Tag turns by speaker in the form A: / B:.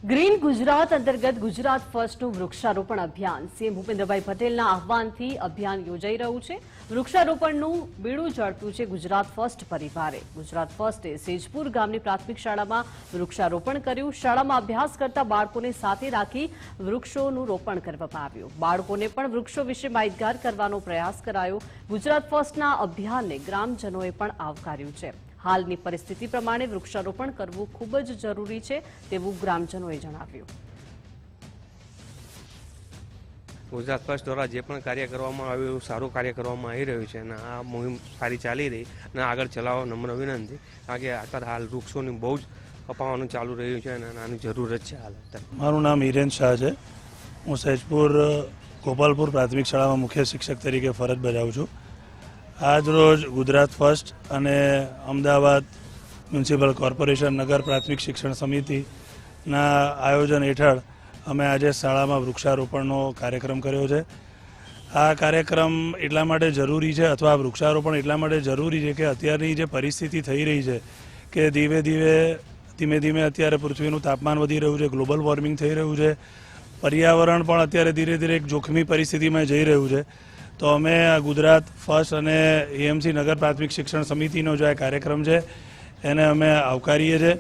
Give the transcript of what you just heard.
A: Green Gujarat અંતર્ગત ગુજરાત ફર્સ્ટનું વૃક્ષારોપણ અભિયાન સીએમ ભૂપેન્દ્રભાઈ પટેલના આહવાનથી અભિયાન યોજાઈ રહ્યું છે। વૃક્ષારોપણનું બીડું ઝડપ્યું છે ગુજરાત ફર્સ્ટ પરિવારે। ગુજરાત ફર્સ્ટે સેજપુર ગામની પ્રાથમિક શાળામાં વૃક્ષારોપણ કર્યું। શાળામાં અભ્યાસ કરતા બાળકોને સાથે રાખી વૃક્ષોનું રોપણ કરવામાં આવ્યું। બાળકોને પણ વૃક્ષો વિશે માહિતગાર કરવાનો પ્રયાસ કરાયો। ગુજરાત ફર્સ્ટના અભિયાનને ગ્રામજનોએ પણ આવકાર્યું છે। હાલની પરિસ્થિતિ પ્રમાણે વૃક્ષારોપણ કરવું ખૂબ જ જરૂરી છે તેવું ગ્રામજનોએ જણાવ્યું।
B: ગુજરાત ફર્સ્ટ દ્વારા જે પણ કાર્ય કરવામાં આવ્યું સારું કાર્ય કરવામાં આવી રહ્યું છે અને આ મુહિમ સારી ચાલી રહી અને આગળ ચલાવવા નમ્ર વિનંતી, કારણ કે અત્યારે હાલ વૃક્ષોની બહુ જ કપાવાનું ચાલુ રહ્યું છે અને આની જરૂરત છે હાલ।
C: મારું નામ હિરેન શાહ છે। હું સહેજપુર ગોપાલપુર પ્રાથમિક શાળામાં મુખ્ય શિક્ષક તરીકે ફરજ બજાવું છું। આજ રોજ ગુજરાત ફર્સ્ટ અને અમદાવાદ મ્યુનિસિપલ કોર્પોરેશન નગર પ્રાથમિક શિક્ષણ સમિતિના આયોજન હેઠળ અમે આજે શાળામાં વૃક્ષારોપણનો કાર્યક્રમ કર્યો છે। આ કાર્યક્રમ એટલા માટે જરૂરી છે અથવા વૃક્ષારોપણ એટલા માટે જરૂરી છે કે અત્યારની જે પરિસ્થિતિ થઈ રહી છે કે ધીમે ધીમે અત્યારે પૃથ્વીનું તાપમાન વધી રહ્યું છે, ગ્લોબલ વોર્મિંગ થઈ રહ્યું છે, પર્યાવરણ પણ અત્યારે ધીરે ધીરે એક જોખમી પરિસ્થિતિમાં જઈ રહ્યું છે। તો અમે ગુજરાત ફર્સ્ટ અને એએમસી નગર પ્રાથમિક શિક્ષણ સમિતિનો જે આ કાર્યક્રમ છે એને અમે આવકારીએ છીએ।